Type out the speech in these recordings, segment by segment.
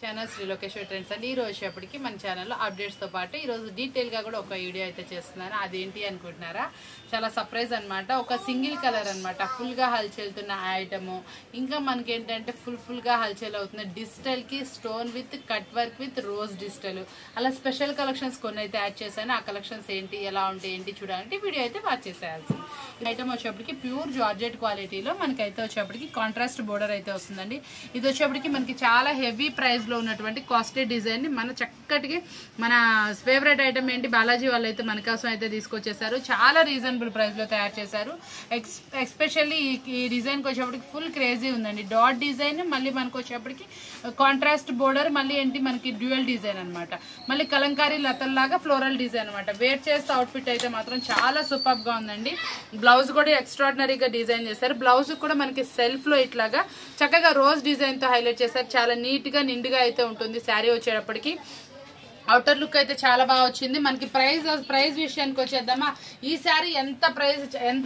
Channel Shri Lokeshwari trends అండి. ఈ రోజు వచ్చేప్పటికి మన ఛానల్లో అప్డేట్స్తో పాటు ఈరోజు డీటెయిల్గా కూడా ఒక వీడియో అయితే చేస్తున్నాను. అదేంటి అనుకుంటున్నారా? చాలా సర్ప్రైజ్ అనమాట. ఒక సింగిల్ కలర్ అనమాట, ఫుల్గా హల్చేలుతున్న ఐటము. ఇంకా మనకి ఏంటంటే ఫుల్గా హల్చేల్ అవుతుంది. డిజిటల్కి stone with cut work with rose digital, అలా స్పెషల్ కలెక్షన్స్ కొన్ని అయితే యాడ్ చేశాను. ఆ కలెక్షన్స్ ఏంటి, ఎలా ఉంటాయి ఏంటి చూడాలంటే వీడియో అయితే వాచ్ చేసేయాల్సింది. ఈ ఐటమ్ వచ్చేప్పటికి ప్యూర్ జార్జెట్ క్వాలిటీలో మనకైతే వచ్చేప్పటికి కాంట్రాస్ట్ బోర్డర్ అయితే వస్తుందండి. ఇది వచ్చేప్పటికి మనకి చాలా హెవీ ప్రైస్ లో ఉన్నటువంటి కాస్ట్లీ డిజైన్ ని మన చక్కటికి మన ఫేవరెట్ ఐటమ్ ఏంటి బాలాజీ వాళ్ళు అయితే మన కోసం అయితే తీసుకొచ్చేసారు. చాలా రీజనబుల్ ప్రైస్ లో తయారు చేశారు. ఎస్పెషల్లీ ఈ డిజైన్ కి వచ్చేప్పటికి ఫుల్ క్రేజీ ఉందండి. డాట్ డిజైన్, మళ్ళీ మనకు వచ్చేప్పటికి కాంట్రాస్ట్ బోర్డర్, మళ్ళీ ఏంటి మనకి డ్యూయల్ డిజైన్ అనమాట. మళ్ళీ కలంకారీ లతల్లాగా ఫ్లోరల్ డిజైన్ అనమాట. వేర్ చేస్తే అవుట్ఫిట్ అయితే మాత్రం చాలా సూపర్ గా ఉందండి. బ్లౌజ్ కూడా ఎక్స్ట్రాడినరీగా డిజైన్ చేశారు. బ్లౌజ్ కూడా మనకి సెల్ఫ్ లో ఇట్లాగా చక్కగా రోజ్ డిజైన్ తో హైలైట్ చేశారు. చాలా నీట్ గా నిండుగా అయితే ఉంటుంది శారీ వచ్చేటప్పటికి. అవుటర్ లుక్ అయితే చాలా బాగా వచ్చింది. మనకి ప్రైస్ విషయానికి వచ్చేద్దామా? ఈ శారీ ఎంత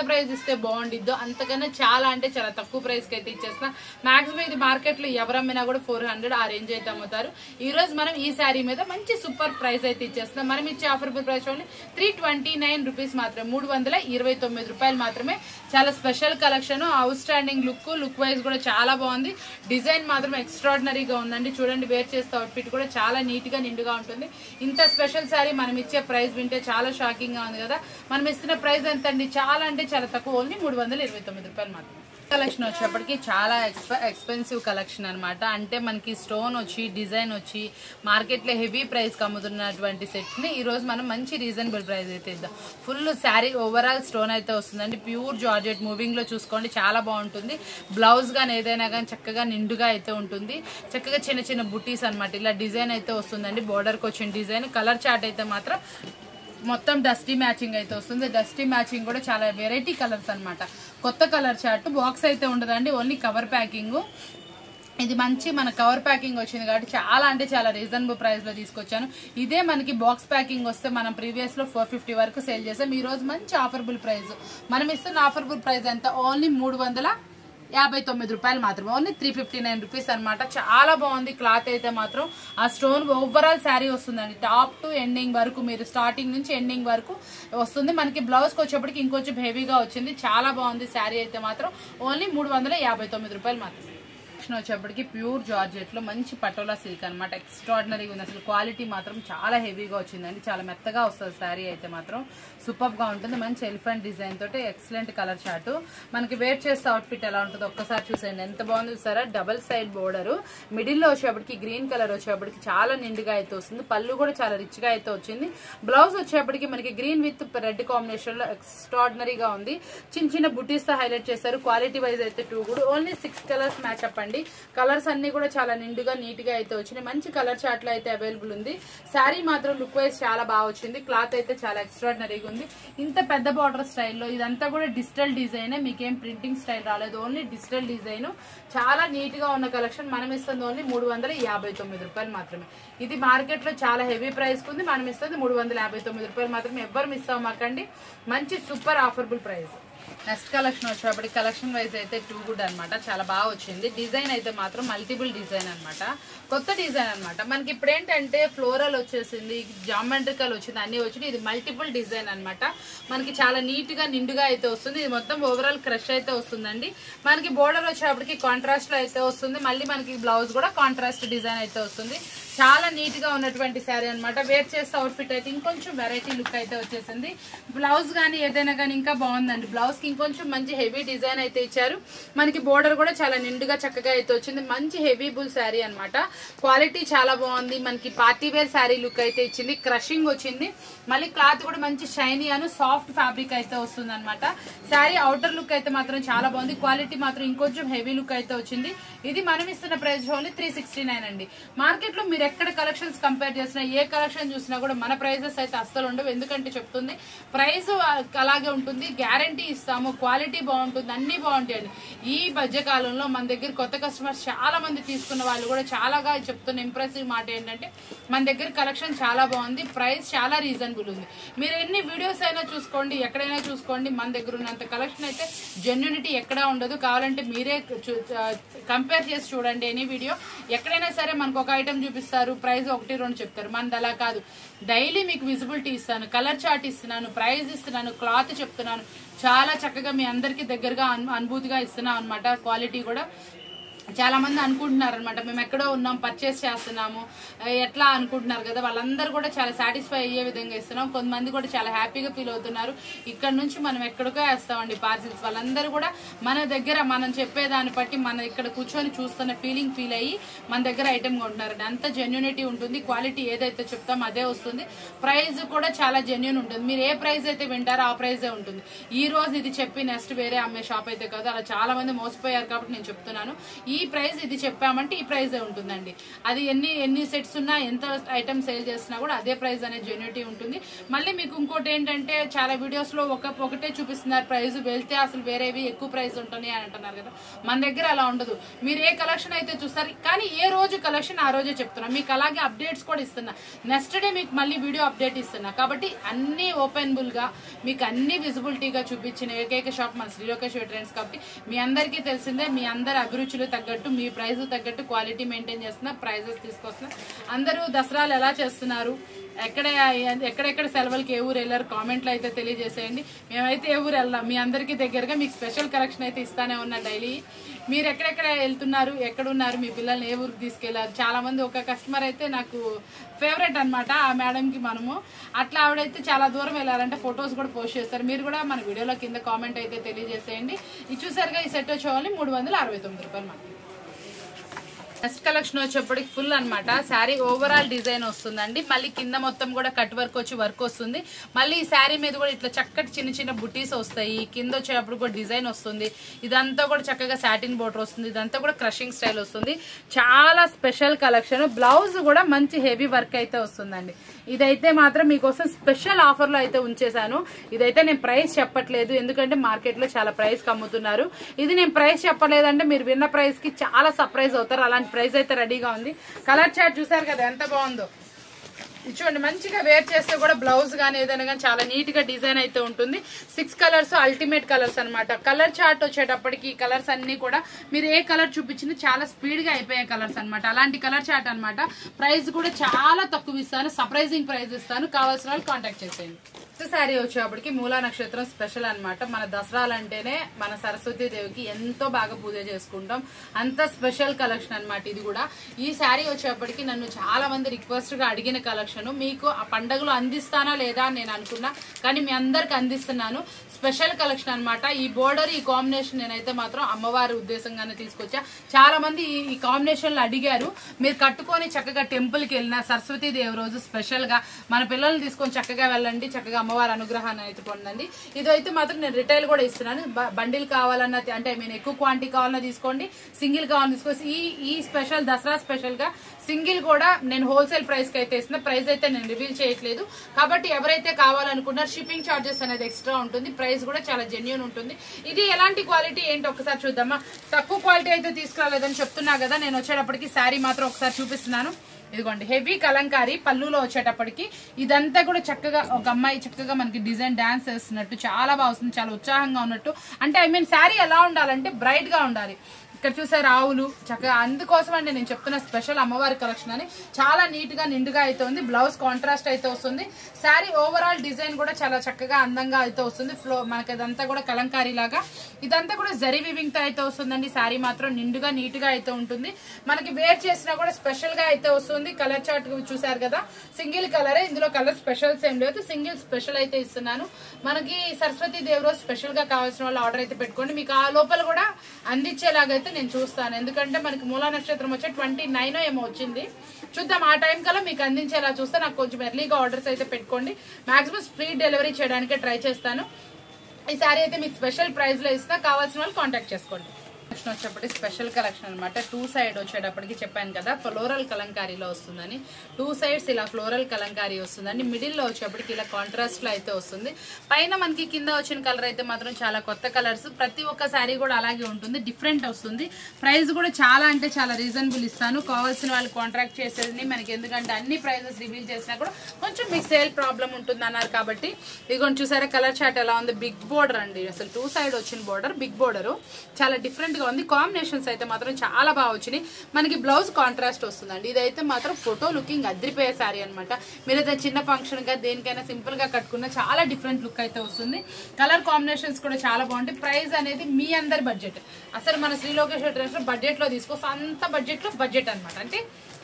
ప్రైస్ ఇస్తే బాగుండిద్దో అంతకన్నా చాలా అంటే చాలా తక్కువ ప్రైస్ కి అయితే ఇచ్చేస్తాం. మాక్సిమం ఇది మార్కెట్ లో ఎవరమ్మినా కూడా 400 ఆ రేంజ్ అయితే అమ్ముతారు. ఈ రోజు మనం ఈ శారీ మీద మంచి సూపర్ ప్రైస్ అయితే ఇచ్చేస్తాం. మనం ఇచ్చే ఆఫర్బుల్ ప్రైస్ ఓన్లీ 329 రూపీస్ మాత్రమే, 329 రూపాయలు మాత్రమే. చాలా special collection, out standing look wise కూడా చాలా బాగుంది. డిజైన్ మాత్రం ఎక్స్ట్రాడినరీగా ఉందండి. చూడండి, వేర్ చేస్తే అవుట్ఫిట్ కూడా చాలా నీట్ గా నిండుగా ఉంటుంది. ఇంత స్పెషల్ శారీ మనం ఇచ్చే ప్రైస్ వింటే చాలా షాకింగ్ గా ఉంది కదా. మనం ఇస్తున్న ప్రైస్ ఎంత అండి? చాలా అంటే చాలా తక్కువ, ఓన్లీ 329 రూపాయలు మాత్రమే. కలెక్షన్ వచ్చేప్పటికి చాలా ఎక్స్పెన్సివ్ కలెక్షన్ అనమాట. అంటే మనకి స్టోన్ వచ్చి డిజైన్ వచ్చి మార్కెట్ లో హెవీ ప్రైస్ కి అమ్ముతున్నటువంటి సెట్ ని ఈ రోజు మనం మంచి రీజనబుల్ ప్రైస్ అయితే ఇద్దాం. ఫుల్ శారీ ఓవరాల్ స్టోన్ అయితే వస్తుందండి. ప్యూర్ జార్జెట్ మూవింగ్ లో చూసుకోండి, చాలా బాగుంటుంది. బ్లౌజ్ గానీ ఏదైనా కానీ చక్కగా నిండుగా అయితే ఉంటుంది. చక్కగా చిన్న చిన్న బుటీస్ అనమాట. ఇలా డిజైన్ అయితే వస్తుందండి. బోర్డర్ కి వచ్చిన డిజైన్. కలర్ చార్ట్ అయితే మాత్రం మొత్తం డస్టీ మ్యాచింగ్ అయితే వస్తుంది. డస్టీ మ్యాచింగ్ కూడా చాలా వెరైటీ కలర్స్ అనమాట. కొత్త కలర్ చార్ట్. బాక్స్ అయితే ఉండదండి, ఓన్లీ కవర్ ప్యాకింగ్. ఇది మంచి మన కవర్ ప్యాకింగ్ వచ్చింది కాబట్టి చాలా అంటే చాలా రీజనబుల్ ప్రైస్ లో తీసుకొచ్చాను. ఇదే మనకి బాక్స్ ప్యాకింగ్ వస్తే మనం ప్రీవియస్ లో 450 వరకు సేల్ చేసాం. ఈ రోజు మంచి ఆఫర్బుల్ ప్రైస్. మనం ఇస్తున్న ఆఫర్బుల్ ప్రైస్ ఎంత? ఓన్లీ 359 రూపాయలు మాత్రమే, ఓన్లీ 359 రూపీస్ అనమాట. చాలా బాగుంది క్లాత్ అయితే మాత్రం. ఆ స్టోన్ ఓవరాల్ శారీ వస్తుందండి. టాప్ టు ఎండింగ్ వరకు, మీరు స్టార్టింగ్ నుంచి ఎండింగ్ వరకు వస్తుంది. మనకి బ్లౌజ్ కి వచ్చేప్పటికి ఇంకొంచెం హెవీగా వచ్చింది. చాలా బాగుంది శారీ అయితే మాత్రం. ఓన్లీ 359 రూపాయలు మాత్రమే. వచ్చేప్పటికి ప్యూర్ జార్జెట్ లో మంచి పటోలా సిల్క్ అనమాట. ఎక్స్ట్రాడినరీగా ఉంది. అసలు క్వాలిటీ మాత్రం చాలా హెవీగా వచ్చిందండి. చాలా మెత్తగా వస్తుంది శారీ అయితే మాత్రం. సూపర్ గా ఉంటుంది. మంచి ఎలిఫెంట్ డిజైన్ తోటి ఎక్సలెంట్ కలర్ చార్ట్. మనకి వేర్ చేస్తే అవుట్ఫిట్ ఎలా ఉంటుందో ఒక్కసారి చూసేయండి. ఎంత బాగుంది చూసారా? డబల్ సైడ్ బోర్డర్, మిడిల్ లో వచ్చేప్పటికి గ్రీన్ కలర్ వచ్చేప్పటికి చాలా నిండుగా అయితే వస్తుంది. పళ్ళు కూడా చాలా రిచ్ గా అయితే వచ్చింది. బ్లౌజ్ వచ్చేప్పటికి మనకి గ్రీన్ విత్ రెడ్ కాంబినేషన్ లో ఎక్స్ట్రాడినరీగా ఉంది. చిన్న చిన్న బుటీస్ తో హైలైట్ చేశారు. క్వాలిటీ వైజ్ అయితే 2 కూడా ఓన్లీ 6 కలర్స్ మ్యాచ్ అప్ అండి. కలర్స్ అన్ని కూడా చాలా నిండుగా నీట్ గా అయితే వచ్చినాయి. మంచి కలర్ చార్ట్ లో అయితే అవైలబుల్ ఉంది. శారీ మాత్రం లుక్ వైజ్ చాలా బాగా వచ్చింది. క్లాత్ అయితే చాలా ఎక్స్ట్రాడినరీగా ఉంది. ఇంత పెద్ద బార్డర్ స్టైల్లో ఇదంతా కూడా డిజిటల్ డిజైన్, మీకేం ప్రింటింగ్ స్టైల్ రాలేదు, ఓన్లీ డిజిటల్ డిజైన్. చాలా నీట్ గా ఉన్న కలెక్షన్. మనం ఇస్తుంది ఓన్లీ 359 రూపాయలు మాత్రమే. ఇది మార్కెట్ లో చాలా హెవీ ప్రైస్ కుంది. మనం ఇస్తుంది 359 రూపాయలు మాత్రమే. ఎవ్వరు మిస్ అవ్వమాకండి. మంచి super affordable price. Next collection వచ్చేప్పటికి కలెక్షన్ వైజ్ అయితే 2 గుడ్ అనమాట. చాలా బాగా వచ్చింది. డిజైన్ అయితే మాత్రం మల్టిపుల్ డిజైన్ అనమాట. కొత్త డిజైన్ అనమాట. మనకి ఇప్పుడు ఏంటంటే ఫ్లోరల్ వచ్చేసింది, జామెట్రికల్ వచ్చింది, అన్ని వచ్చింది. ఇది మల్టిపుల్ డిజైన్ అనమాట. మనకి చాలా నీట్ గా నిండుగా అయితే వస్తుంది. ఇది మొత్తం ఓవరాల్ క్రష్ అయితే వస్తుందండి. మనకి బోర్డర్ వచ్చేప్పటికి కాంట్రాస్ట్ లో అయితే వస్తుంది. మళ్ళీ మనకి బ్లౌజ్ కూడా కాంట్రాస్ట్ డిజైన్ అయితే వస్తుంది. చాలా నీట్ గా ఉన్నటువంటి శారీ అనమాట. వేర్ చేస్తే అవుట్ఫిట్ అయితే ఇంకొంచెం వెరైటీ లుక్ అయితే వచ్చేసింది. బ్లౌజ్ గానీ ఏదైనా కానీ ఇంకా బాగుందండి. బ్లౌజ్ కి ఇంకొంచెం మంచి హెవీ డిజైన్ అయితే ఇచ్చారు. మనకి బోర్డర్ కూడా చాలా నిండుగా చక్కగా అయితే వచ్చింది. మంచి హెవీ బుల్ శారీ అనమాట. క్వాలిటీ చాలా బాగుంది. మనకి పార్టీ వేర్ శారీ లుక్ అయితే ఇచ్చింది. క్రషింగ్ వచ్చింది. మళ్ళీ క్లాత్ కూడా మంచి షైనీ అను సాఫ్ట్ ఫ్యాబ్రిక్ అయితే వస్తుంది అనమాట. శారీ అవుటర్ లుక్ అయితే మాత్రం చాలా బాగుంది. క్వాలిటీ మాత్రం ఇంకొంచెం హెవీ లుక్ అయితే వచ్చింది. ఇది మనం ఇస్తున్న ప్రైస్ ఓన్లీ 369 అండి. మార్కెట్ లో మీరు ఎక్కడ కలెక్షన్స్ కంపేర్ చేసినా ఏ కలెక్షన్ చూసినా కూడా మన ప్రైజెస్ అయితే అస్సలు ఉండవు. ఎందుకంటే చెప్తుంది ప్రైస్ అలాగే ఉంటుంది, గ్యారంటీ ఇస్తాము, క్వాలిటీ బాగుంటుంది, అన్ని బాగుంటాయండి. ఈ మధ్యకాలంలో మన దగ్గర కొత్త కస్టమర్స్ చాలా మంది తీసుకున్న వాళ్ళు కూడా చాలాగా చెప్తున్న ఇంప్రెసివ్ మాట ఏంటంటే మన దగ్గర కలెక్షన్ చాలా బాగుంది, ప్రైస్ చాలా రీజనబుల్ ఉంది. మీరు ఎన్ని వీడియోస్ అయినా చూసుకోండి, ఎక్కడైనా చూసుకోండి, మన దగ్గర ఉన్నంత కలెక్షన్ అయితే జెన్యూనిటీ ఎక్కడా ఉండదు. కావాలంటే మీరే కంపేర్ చేసి చూడండి. ఎనీ వీడియో ఎక్కడైనా సరే మనకు ఒక ఐటమ్ చూపిస్తారు, ప్రైస్ 1-2 చెప్తారు. మనది అలా కాదు, డైలీ మీకు విజిబిలిటీ ఇస్తాను, కలర్ చార్ట్ ఇస్తున్నాను, ప్రైస్ ఇస్తున్నాను, క్లాత్ చెప్తున్నాను, చాలా చక్కగా మీ అందరికి దగ్గరగా అనుభూతిగా ఇస్తున్నాం అనమాట. క్వాలిటీ కూడా చాలా మంది అనుకుంటున్నారు అనమాట, మేము ఎక్కడో ఉన్నాం పర్చేస్ చేస్తున్నాము ఎట్లా అనుకుంటున్నారు కదా, వాళ్ళందరూ కూడా చాలా సాటిస్ఫై అయ్యే విధంగా ఇస్తున్నాం. కొంతమంది కూడా చాలా హ్యాపీగా ఫీల్ అవుతున్నారు. ఇక్కడ నుంచి మనం ఎక్కడికో వేస్తామండి పార్సిల్స్. వాళ్ళందరూ కూడా మన దగ్గర మనం చెప్పేదాన్ని బట్టి మన ఇక్కడ కూర్చొని చూస్తున్న ఫీల్ అయ్యి మన దగ్గర ఐటమ్ కొంటున్నారండి. అంత జెన్యూనిటీ ఉంటుంది, క్వాలిటీ ఏదైతే చెప్తామో అదే వస్తుంది, ప్రైస్ కూడా చాలా జెన్యూన్ ఉంటుంది. మీరు ఏ ప్రైస్ అయితే వింటారో ఆ ప్రైజే ఉంటుంది. ఈ రోజు ఇది చెప్పి నెక్స్ట్ వేరే అమ్మే షాప్ అయితే కాదు, అలా చాలా మంది మోసపోయారు కాబట్టి నేను చెప్తున్నాను. ఈ ప్రైస్ ఇది చెప్పామంటే ఈ ప్రైజే ఉంటుందండి. అది ఎన్ని సెట్స్ ఉన్నా ఎంత ఐటమ్ సేల్ చేసినా కూడా అదే ప్రైస్ అనేది జెన్యూనిటీ ఉంటుంది. మళ్ళీ మీకు ఇంకోటి ఏంటంటే చాలా వీడియోస్ లో ఒకటే చూపిస్తున్నారు ప్రైస్, వెళ్తే అసలు వేరేవి ఎక్కువ ప్రైస్ ఉంటుంది అని అంటున్నారు కదా. మన దగ్గర అలా ఉండదు. మీరు ఏ కలెక్షన్ అయితే చూస్తారు, కానీ ఏ రోజు కలెక్షన్ ఆ రోజే చెప్తున్నా. మీకు అలాగే అప్డేట్స్ కూడా ఇస్తున్నా, నెక్స్ట్ డే మీకు మళ్ళీ వీడియో అప్డేట్ ఇస్తున్నా. కాబట్టి అన్ని ఓపెనబుల్ గా మీకు అన్ని విజిబిలిటీగా చూపించిన ఏకైక షాప్ మన శ్రీ లోకేశ్వరి ట్రెండ్స్. కాబట్టి మీ అందరికీ తెలిసిందే, మీ అందరి అభిరుచులు తగ్గట్టు మీ ప్రైస్ తగ్గట్టు క్వాలిటీ మెయింటైన్ చేస్తున్నా, ప్రైజెస్ తీసుకొస్తున్నా. అందరూ దసరాలు ఎలా చేస్తున్నారు, ఎక్కడెక్కడ సెలవులకి ఏ ఊరు వెళ్ళారు కామెంట్లో అయితే తెలియజేసేయండి. మేమైతే ఏ ఊరు వెళ్దాం, మీ అందరికీ దగ్గరగా మీకు స్పెషల్ కలెక్షన్ అయితే ఇస్తానే ఉన్నా డైలీ. మీరు ఎక్కడెక్కడ వెళ్తున్నారు, ఎక్కడున్నారు, మీ పిల్లల్ని ఏ ఊరికి తీసుకెళ్లారు. చాలా మంది ఒక కస్టమర్ అయితే నాకు ఫేవరెట్ అనమాట, ఆ మేడంకి మనము అట్లా ఆవిడైతే చాలా దూరం వెళ్ళారంటే ఫొటోస్ కూడా పోస్ట్ చేస్తారు. మీరు కూడా మన వీడియోలో కింద కామెంట్ అయితే తెలియజేసేయండి. ఇది చూసారుగా, ఈ సెట్ వచ్చేవాళ్ళని 369 రూపాయలు మనకి. నెక్స్ట్ కలెక్షన్ వచ్చేప్పటికి ఫుల్ అనమాట, శారీ ఓవరాల్ డిజైన్ వస్తుందండి. మళ్ళీ కింద మొత్తం కూడా కట్ వర్క్ వచ్చి వర్క్ వస్తుంది. మళ్ళీ ఈ శారీ మీద కూడా ఇట్లా చక్కటి చిన్న బుటీస్ వస్తాయి. కింద వచ్చేటప్పుడు కూడా డిజైన్ వస్తుంది. ఇదంతా కూడా చక్కగా సాటిన్ బోర్డర్ వస్తుంది. ఇదంతా కూడా క్రషింగ్ స్టైల్ వస్తుంది. చాలా స్పెషల్ కలెక్షన్. బ్లౌజ్ కూడా మంచి హెవీ వర్క్ అయితే వస్తుందండి. ఇదైతే మాత్రం మీకోసం స్పెషల్ ఆఫర్ లో అయితే ఉంచేసాను. ఇదైతే నేను ప్రైస్ చెప్పట్లేదు, ఎందుకంటే మార్కెట్ లో చాలా ప్రైస్ అమ్ముతున్నారు. ఇది నేను ప్రైస్ చెప్పలేదంటే మీరు విన్న ప్రైస్ కి చాలా సర్ప్రైజ్ అవుతారు. అలాంటి ప్రైస్ అయితే రెడీగా ఉంది. కలర్ చార్ట్ చూసారు కదా ఎంత బాగుందో. చూడండి, మంచిగా వేర్ చేస్తే కూడా బ్లౌజ్ గానీ ఏదైనా కానీ చాలా నీట్ గా డిజైన్ అయితే ఉంటుంది. 6 కలర్స్ అల్టిమేట్ కలర్స్ అనమాట. కలర్ చార్ట్ వచ్చేటప్పటికి కలర్స్ అన్ని కూడా మీరు ఏ కలర్ చూపించినా చాలా స్పీడ్ గా అయిపోయే కలర్స్ అనమాట. అలాంటి కలర్ చార్ట్ అనమాట. ప్రైస్ కూడా చాలా తక్కువ ఇస్తాను, సర్ప్రైజింగ్ ప్రైస్ ఇస్తాను. కావాల్సిన వాళ్ళు కాంటాక్ట్ చేసేయండి. శారీ వచ్చేటప్పటికి మూలా నక్షత్రం స్పెషల్ అనమాట. మన దసరాలంటేనే మన సరస్వతీ దేవికి ఎంతో బాగా పూజ చేసుకుంటాం, అంత స్పెషల్ కలెక్షన్ అనమాట ఇది కూడా. ఈ శారీ వచ్చేటప్పటికి నన్ను చాలా మంది రిక్వెస్ట్ గా అడిగిన కలెక్షన్. మీకు ఆ పండుగలో అందిస్తానా లేదా అని నేను అనుకున్నా, కానీ మీ అందరికి అందిస్తున్నాను. స్పెషల్ కలెక్షన్ అనమాట. ఈ బోర్డర్ ఈ కాంబినేషన్ నేనైతే మాత్రం అమ్మవారి ఉద్దేశంగానే తీసుకొచ్చా. చాలా మంది ఈ కాంబినేషన్ లో అడిగారు. మీరు కట్టుకొని చక్కగా టెంపుల్ కి వెళ్ళిన సరస్వతీ దేవి రోజు స్పెషల్ గా మన పిల్లల్ని తీసుకొని చక్కగా వెళ్ళండి, చక్కగా అమ్మవారి అనుగ్రహాన్ని అయితే పొందండి. ఇదైతే మాత్రం నేను రిటైల్ కూడా ఇస్తున్నాను. బండిల్ కావాలన్నా అంటే ఎక్కువ క్వాంటిటీ కావాలన్నా తీసుకోండి, సింగిల్ కావాలన్నా తీసుకోండి. ఈ స్పెషల్ దసరా స్పెషల్ గా సింగిల్ కూడా నేను హోల్సేల్ ప్రైస్ కి అయితే ఇస్తున్నా. ప్రైస్ అయితే నేను రివీల్ చేయట్లేదు. కాబట్టి ఎవరైతే కావాలనుకున్నారో షిప్పింగ్ చార్జెస్ అనేది ఎక్స్ట్రా ఉంటుంది. ప్రైస్ కూడా చాలా జెన్యూన్ ఉంటుంది. ఇది ఎలాంటి క్వాలిటీ ఏంటి ఒకసారి చూద్దామా. తక్కువ క్వాలిటీ అయితే తీసుకురాలేదని చెప్తున్నా కదా. నేను వచ్చేటప్పటికి శారీ మాత్రం ఒకసారి చూపిస్తున్నాను. ఇదిగోండి, హెవీ కలంకారీ పళ్ళులో వచ్చేటప్పటికి ఇదంతా కూడా చక్కగా ఒక అమ్మాయి చక్కగా మనకి డిజైన్ డాన్స్ చేస్తున్నట్టు చాలా బాగా వస్తుంది, చాలా ఉత్సాహంగా ఉన్నట్టు. అంటే శారీ ఎలా ఉండాలంటే బ్రైట్ గా ఉండాలి. ఇక్కడ చూసారు ఆవులు చక్కగా, అందుకోసం అంటే నేను చెప్తున్న స్పెషల్ అమ్మవారి కలెక్షన్ అని. చాలా నీట్ గా నిండుగా అయితే ఉంది. బ్లౌజ్ కాంట్రాస్ట్ అయితే వస్తుంది. శారీ ఓవరాల్ డిజైన్ కూడా చాలా చక్కగా అందంగా అయితే వస్తుంది. ఫ్లో మనకి ఇదంతా కూడా కలంకారీ లాగా, ఇదంతా కూడా జరీ వివింగ్ తో అయితే వస్తుందండి. శారీ మాత్రం నిండుగా నీట్ గా అయితే ఉంటుంది. మనకి వేర్ చేసినా కూడా స్పెషల్ గా అయితే వస్తుంది. కలర్ చార్ట్ చూసారు కదా, సింగిల్ కలరే. ఇందులో కలర్ స్పెషల్స్ ఏం లేదు, సింగిల్ స్పెషల్ అయితే ఇస్తున్నాను. మనకి సరస్వతీ దేవి రోజు స్పెషల్ గా కావాల్సిన వాళ్ళు ఆర్డర్ అయితే పెట్టుకోండి. మీకు ఆ లోపల కూడా అందించేలాగైతే నేను చూస్తాను. ఎందుకంటే మనకి మూలా నక్షత్రం వచ్చే 29 ఏమో వచ్చింది. చూద్దాం, ఆ టైం కల్లా మీకు అందించేలా చూస్తే నాకు కొంచెం ఎర్లీగా ఆర్డర్స్ అయితే పెట్టుకోండి. మాక్సిమం స్పీడ్ డెలివరీ చేయడానికి ట్రై చేస్తాను. ఈ సారీ అయితే మీకు స్పెషల్ ప్రైస్ లో ఇస్తా, కావాల్సిన వాళ్ళు కాంటాక్ట్ చేసుకోండి. వచ్చేటప్పటికి స్పెషల్ కలెక్షన్ అనమాట. 2 సైడ్ వచ్చేటప్పటికి చెప్పాను కదా ఫ్లోరల్ కలంకారీలో వస్తుందని. 2 సైడ్స్ ఇలా ఫ్లోరల్ కలంకారీ వస్తుందండి. మిడిల్లో వచ్చేటప్పటికి ఇలా కాంట్రాస్ట్ లో అయితే వస్తుంది. పైన మనకి కింద వచ్చిన కలర్ అయితే మాత్రం చాలా కొత్త కలర్స్. ప్రతి ఒక్క శారీ కూడా అలాగే ఉంటుంది, డిఫరెంట్ వస్తుంది. ప్రైస్ కూడా చాలా అంటే చాలా రీజనబుల్ ఇస్తాను. కావాల్సిన వాళ్ళు కాంట్రాక్ట్ చేసేది మనకి, ఎందుకంటే అన్ని ప్రైజెస్ రివీల్ చేసినా కూడా కొంచెం మీకు సేల్ ప్రాబ్లం ఉంటుంది అన్నారు కాబట్టి. ఇదిగోండి చూసారా కలర్ చార్ట్ ఎలా ఉంది. బిగ్ బోర్డర్ అండి, అసలు 2 సైడ్ వచ్చిన బోర్డర్, బిగ్ బోర్డర్ చాలా డిఫరెంట్ గా ఉంది. కాంబినేషన్స్ అయితే మాత్రం చాలా బాగా వచ్చినాయి. మనకి బ్లౌజ్ కాంట్రాస్ట్ వస్తుందండి. ఇదైతే మాత్రం ఫోటో లుకింగ్ అదిరిపోయే శారీ అనమాట. మీరైతే చిన్న ఫంక్షన్ గా దేనికైనా సింపుల్ గా కట్టుకున్న చాలా డిఫరెంట్ లుక్ అయితే వస్తుంది. కలర్ కాంబినేషన్స్ కూడా చాలా బాగుంటాయి. ప్రైస్ అనేది మీ అందరి బడ్జెట్, అసలు మన శ్రీ లోకేశ్వర ట్రెండ్స్ లో బడ్జెట్ లో తీసుకోవచ్చు. అంత బడ్జెట్ లో బడ్జెట్ అనమాట, అంటే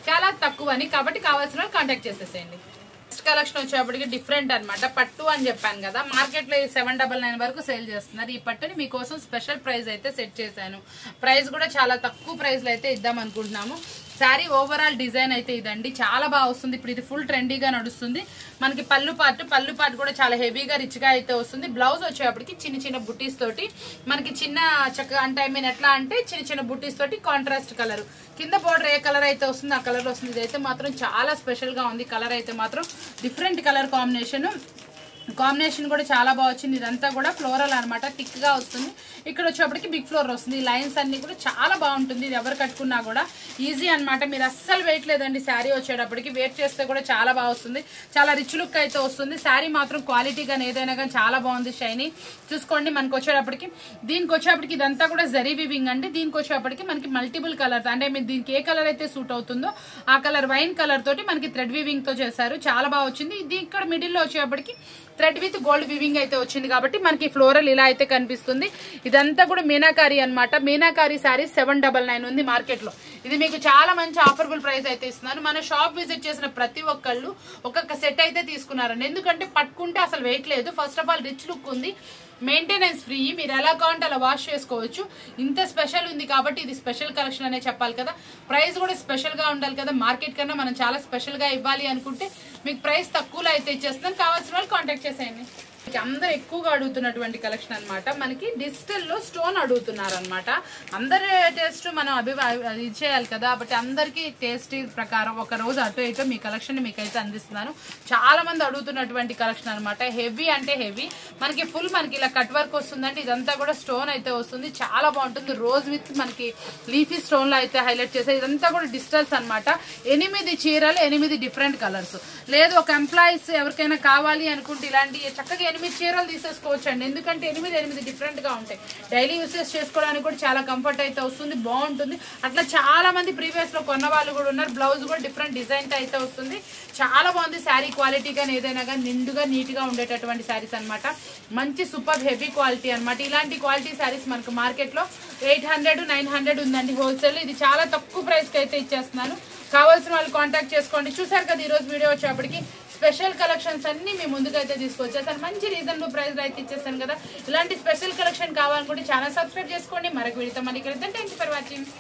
చాలా తక్కువ అని. కాబట్టి కావాల్సిన వాళ్ళు కాంటాక్ట్ చేసేసేయండి. నెక్స్ట్ కలెక్షన్ వచ్చేప్పటికి డిఫరెంట్ అనమాట. పట్టు అని చెప్పాను కదా, మార్కెట్ లో 799 వరకు సేల్ చేస్తున్నారు. ఈ పట్టుని మీకోసం స్పెషల్ ప్రైస్ అయితే సెట్ చేశాను. ప్రైస్ కూడా చాలా తక్కువ ప్రైస్ లో అయితే ఇద్దాం అనుకుంటున్నాము. శారీ ఓవరాల్ డిజైన్ అయితే ఇదండి, చాలా బాగా వస్తుంది. ఇప్పుడు ఇది ఫుల్ ట్రెండీగా నడుస్తుంది. మనకి పళ్ళు పార్ట్ కూడా చాలా హెవీగా రిచ్ గా అయితే వస్తుంది. బ్లౌజ్ వచ్చేప్పటికి చిన్న చిన్న బుట్టీస్ తోటి మనకి చిన్న చక్క అంటే ఐ మీన్ ఎట్లా అంటే చిన్న చిన్న బుట్టీస్ తోటి కాంట్రాస్ట్ కలర్. కింద బోర్డర్ ఏ కలర్ అయితే వస్తుంది ఆ కలర్ వస్తుంది. ఇదైతే మాత్రం చాలా స్పెషల్ గా ఉంది. కలర్ అయితే మాత్రం డిఫరెంట్ కలర్ కాంబినేషన్ కూడా చాలా బాగా వచ్చింది. ఇదంతా కూడా ఫ్లోరల్ అనమాట, థిక్ గా వస్తుంది. ఇక్కడ వచ్చేప్పటికి బిగ్ ఫ్లోర్ వస్తుంది. ఈ లైన్స్ అన్ని కూడా చాలా బాగుంటుంది. ఇది ఎవరు కట్టుకున్నా కూడా ఈజీ అనమాట. మీరు అస్సలు వెయిట్ లేదండి శారీ వచ్చేటప్పటికి. వెయిట్ చేస్తే కూడా చాలా బాగా వస్తుంది. చాలా రిచ్ లుక్ అయితే వస్తుంది. శారీ మాత్రం క్వాలిటీ కానీ ఏదైనా కానీ చాలా బాగుంది. షైనీ చూసుకోండి. మనకు వచ్చేటప్పటికి దీనికి వచ్చేప్పటికి ఇదంతా కూడా జరీ వివింగ్ అండి. దీనికి వచ్చేప్పటికి మనకి మల్టిపుల్ కలర్స్, అంటే మీరు దీనికి ఏ కలర్ అయితే సూట్ అవుతుందో ఆ కలర్ వైన్ కలర్ తోటి మనకి థ్రెడ్ వివింగ్ తో చేశారు. చాలా బాగా వచ్చింది. ఇది ఇక్కడ మిడిల్ లో వచ్చేప్పటికి థ్రెడ్ విత్ గోల్డ్ వివింగ్ అయితే వచ్చింది కాబట్టి మనకి ఫ్లోరల్ ఇలా అయితే కనిపిస్తుంది. ఇదంతా కూడా మీనాకారి అనమాట. మీనాకారి శారీ 799 ఉంది మార్కెట్ లో. ఇది మీకు చాలా మంచి ఆఫర్బుల్ ప్రైస్ అయితే ఇస్తున్నాను. మన షాప్ విజిట్ చేసిన ప్రతి ఒక్కళ్ళు ఒక్కొక్క సెట్ అయితే తీసుకున్నారండి. ఎందుకంటే పట్టుకుంటే అసలు వెయిట్ లేదు. First of all rich look ఉంది, మెయింటెనెన్స్ ఫ్రీ, మీరు ఎలా కావాలంటే అలా వాష్ చేసుకోవచ్చు. ఇంత స్పెషల్ ఉంది కాబట్టి ఇది స్పెషల్ కలెక్షన్ అనే చెప్పాలి కదా. ప్రైస్ కూడా స్పెషల్ గా ఉండాలి కదా. మార్కెట్ కన్నా మనం చాలా స్పెషల్ గా ఇవ్వాలి అనుకుంటే మీకు ప్రైస్ తక్కువలో అయితే ఇచ్చేస్తున్నాను. కావాల్సిన వాళ్ళు కాంటాక్ట్ చేసేయండి. అందరు ఎక్కువగా అడుగుతున్నటువంటి కలెక్షన్ అనమాట. మనకి డిజిటల్ లో స్టోన్ అడుగుతున్నారు అనమాట. అందరి టేస్ట్ మనం ఇది చేయాలి కదా, బట్ అందరికి టేస్ట్ ప్రకారం ఒక రోజు అటు ఇటు మీ కలెక్షన్ మీకైతే అందిస్తున్నాను. చాలా మంది అడుగుతున్నటువంటి కలెక్షన్ అనమాట. హెవీ అంటే హెవీ, మనకి ఫుల్ మనకి ఇలా కట్ వర్క్ వస్తుందంటే ఇదంతా కూడా స్టోన్ అయితే వస్తుంది. చాలా బాగుంటుంది. రోజ్ విత్ మనకి లీఫీ స్టోన్ లో అయితే హైలైట్ చేసే ఇదంతా కూడా డిజిటల్స్ అనమాట. 8 చీరలు 8 డిఫరెంట్ కలర్స్. లేదు ఒక ఎంప్లాయీస్ ఎవరికైనా కావాలి అనుకుంటే ఇలాంటి చక్కగా 8 చీరలు తీసేసుకోవచ్చు అండి. ఎందుకంటే 8 డిఫరెంట్ గా ఉంటాయి. డైలీ యూసేజ్ చేసుకోవడానికి కూడా చాలా కంఫర్ట్ అయితే వస్తుంది, బాగుంటుంది. అట్లా చాలా మంది ప్రీవియస్ లో కొన్న వాళ్ళు కూడా ఉన్నారు. బ్లౌజ్ కూడా డిఫరెంట్ డిజైన్ తో అయితే వస్తుంది. చాలా బాగుంది. శారీ క్వాలిటీ కానీ ఏదైనా కానీ నిండుగా నీట్ గా ఉండేటటువంటి శారీస్ అనమాట. మంచి సూపర్ హెవీ క్వాలిటీ అనమాట. ఇలాంటి క్వాలిటీ శారీస్ మనకు మార్కెట్ లో 800 900 ఉందండి హోల్సేల్. ఇది చాలా తక్కువ ప్రైస్ కి అయితే ఇచ్చేస్తున్నాను. కావాల్సిన వాళ్ళు కాంటాక్ట్ చేసుకోండి. చూసారు కదా ఈరోజు వీడియో వచ్చేప్పటికి స్పెషల్ కలెక్షన్స్ అన్ని మీ ముందుకైతే తీసుకొచ్చేసాను. మంచి రీజనబుల్ ప్రైస్ అయితే ఇచ్చేసాను కదా. ఇలాంటి స్పెషల్ కలెక్షన్ కావాలనుకుంటే ఛానల్ సబ్స్క్రైబ్ చేసుకోండి. మరొక వీడియోతో మళ్ళీ కలుద్దాం. Thank you for watching.